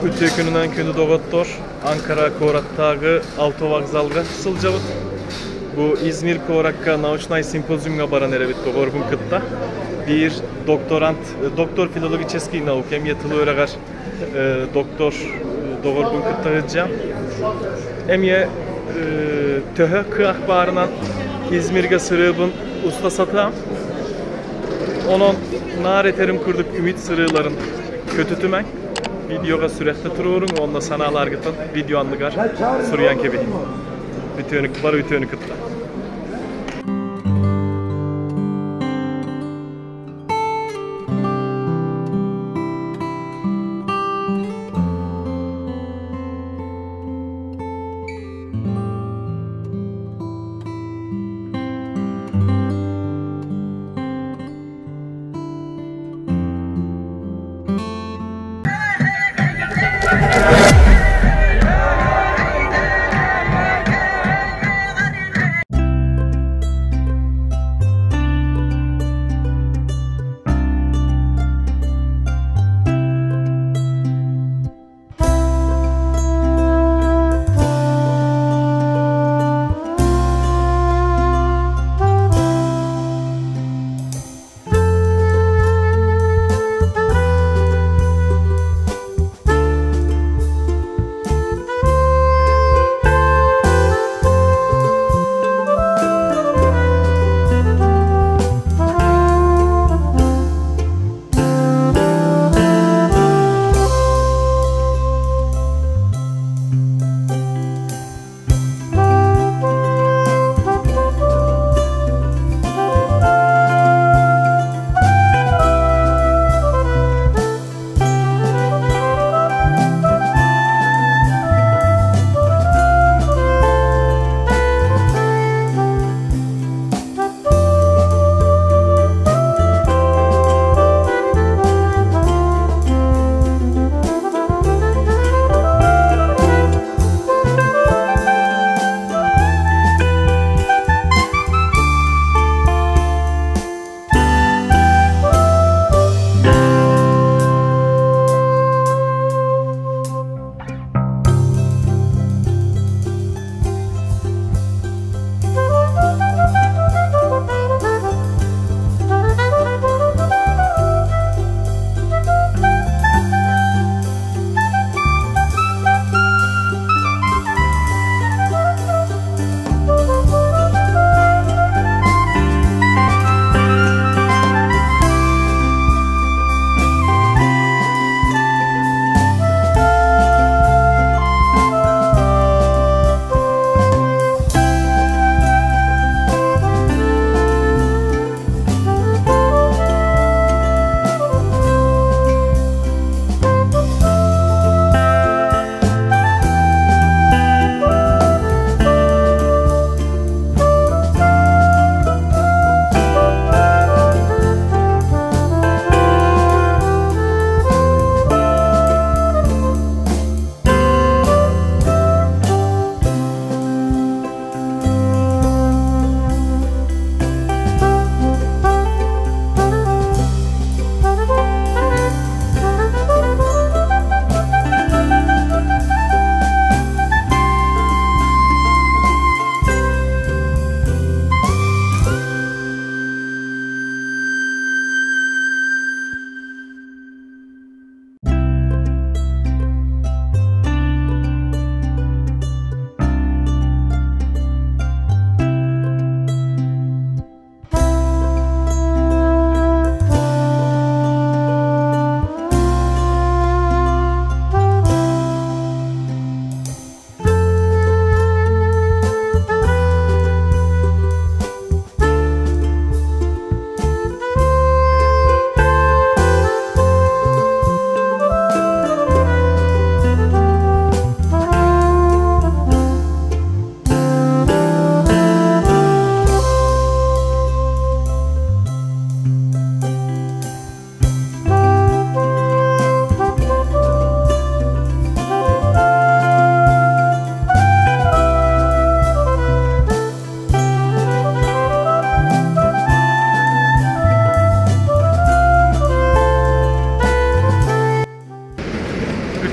Öte gününden günü doğuttor Ankara Korat'tagı autovokzalga sılcabıt. Bu İzmir Korakka Nauçnay Simpozyumga baran erebit doğurbun kıtta. Bir doktor filologicheskiy nauk hem yetılı öğregar doktor doğurbun kıtta hıcam. Hem ye töhö kı akbarından İzmir'ge sırığın usta satağım. Onun nar eterim kurduk ümit sırığların kötütümen. Videoga sürekli turuyorum, onda sanalar gıtın video anlıgar Suryan kebi. Bütünük var, bütünük kıtta.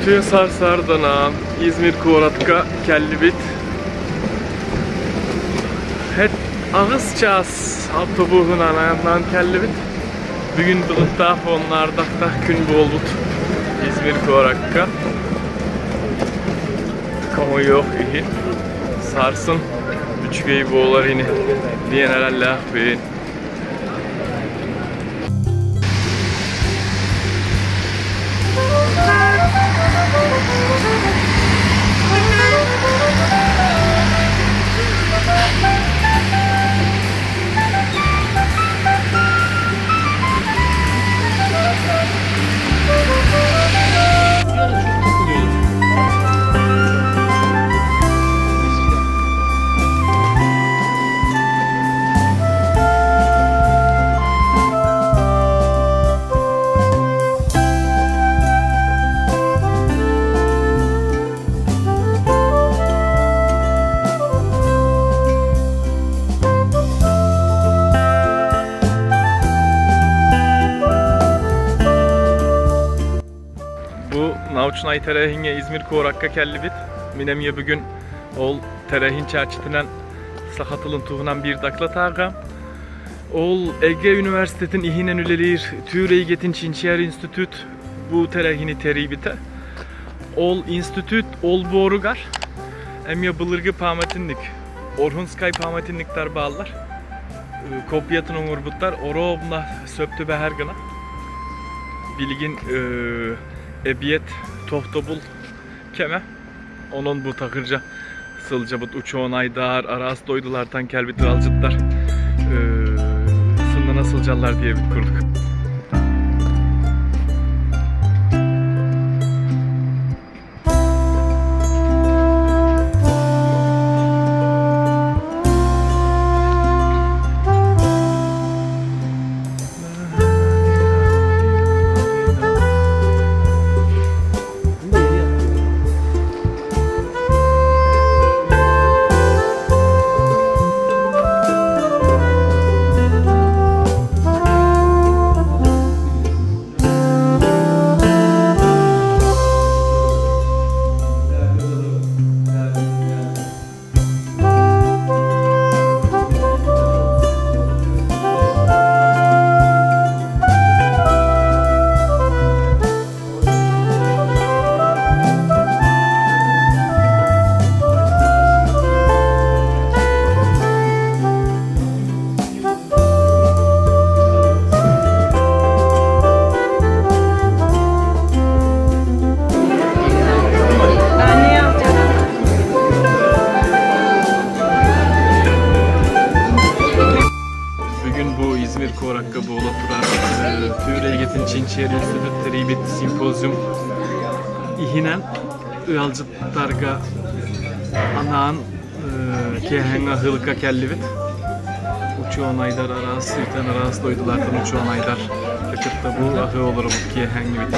Şu Sarsar'dan İzmir Koratka Kellibit. Het ağız çağız autobuhun anayından Kellibit. Bugün bulutta onlarda da gün boğulut İzmir Korakka. Kamu yok iyi. Sarsın. Üçgeyi boğular yine. Diyen Allah beyin. Nauçnay terehinge İzmir Korakka Kellibit. Minemiye bugün ol terehin çerçitinden sahatılın tuğunan bir dakla tağa. Ol Ege Üniversitetin ihinen ülelir Türeyget'in Çinçiyer Enstitüt bu terehini teribite. Ol Enstitüt ol borugar. Emya bılırgı pamatinlik. Orhunskay pamatinlikler bağlar. Kopyatın onurbutlar. Orobna söptü be her gına. Bilgin ebiyet tohtobul keme onun bu takırca sılcabıt uçoğun aydar aras doydulardan kelbit alcıtlar sında nasılcalar diye bir kurduk. İzmir Korakka boğula turar. Türeyget'in Çinçiyer Enstitüt teribit simpozyum ihinen ıyalcıtlarga anağın kehenga hılka kellibit. Uçuğun aydar aras, sırtan aras doydulardan uçuğun aydar. Yakıtta bu ahı olur bu kehengi bit.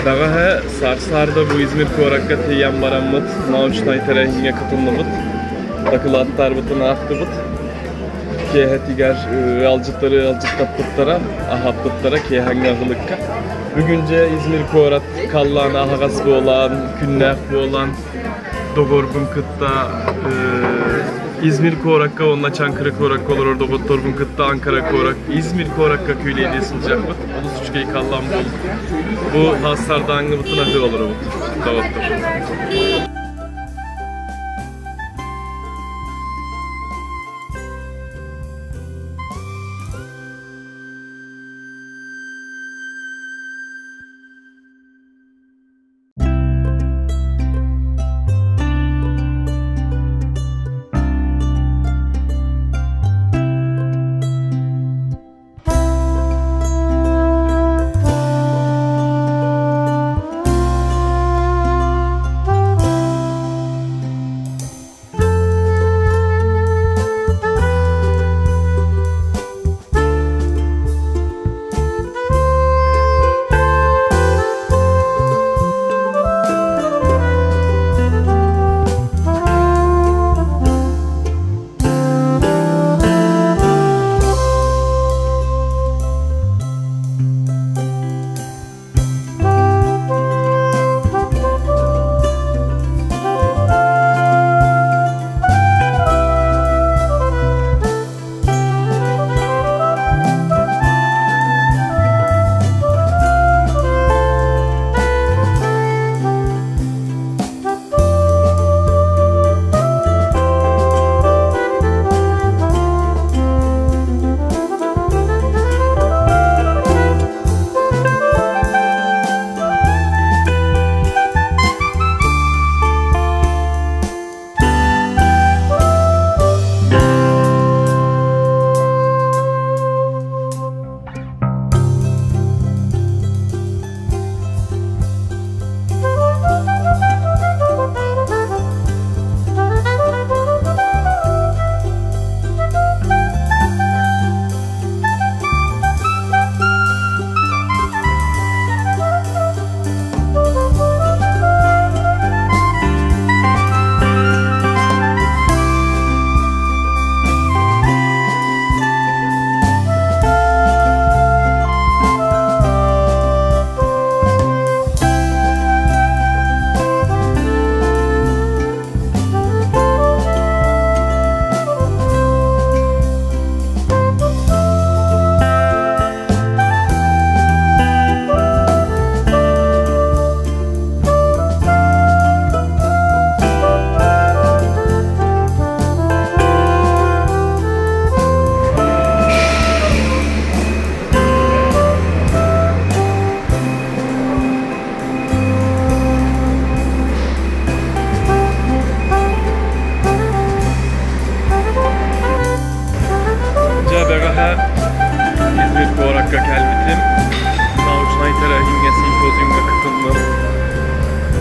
Dağa Sarsar'da bu İzmir Korakka tiyan baranmıt, Nauçnay terehinge katılmamıt, takılattar bıtına ahtı bıt, kehetiger alcıtları alcıttaptıttara, ahaptıttara kehenge ahılıkka. Bugünce İzmir Korat kallan, ahagaz boğulan, künnek boğulan, Dogorgun kıtta, İzmir Korakka onunla Çankırı Korakka olur orada Dogorgun kıtta Ankara Korak, İzmir Korakka köyleyi desılacak bıt. Onu suçkeyi kallan bol. Bu hasarda hangi bıtın ahı olur o bıt. Dağıttır.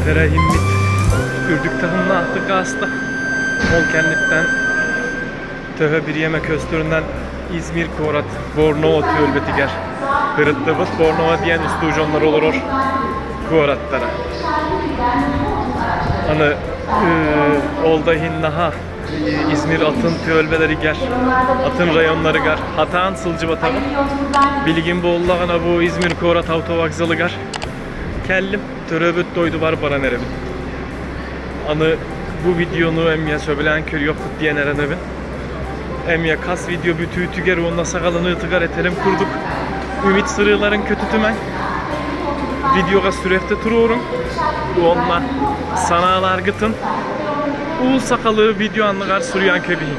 Tere himmit ürdük tahımla attık hasta. Ol kenditten töhe bir yemek östüründen İzmir Korat Bornova tölbetiger. Kırıttı bıt Bornova diyen üstü uconlar olur Koratlara. Hani olda hinnaha İzmir atın tölbeleri ger. Atın rayonları gar. Hatan Sılcıbata mı? Bilgin bollağına bu İzmir Korat Avtovokzalı gar. Kellim töröbüt doydu var bana nerebit. Anı bu videonu emya söbelen kör yok diyen erenebin. Emya kas video bütü tüger onunla sakalını ıtıgar eterim kurduk. Ümit sırıların kötü tümen. Videoga sürefte turuyorum. Bu onunla sanalar gıtın. Uğul sakalı video anlıgar sürüyen köbeğin.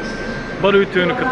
Barı ütüğünü kıttı.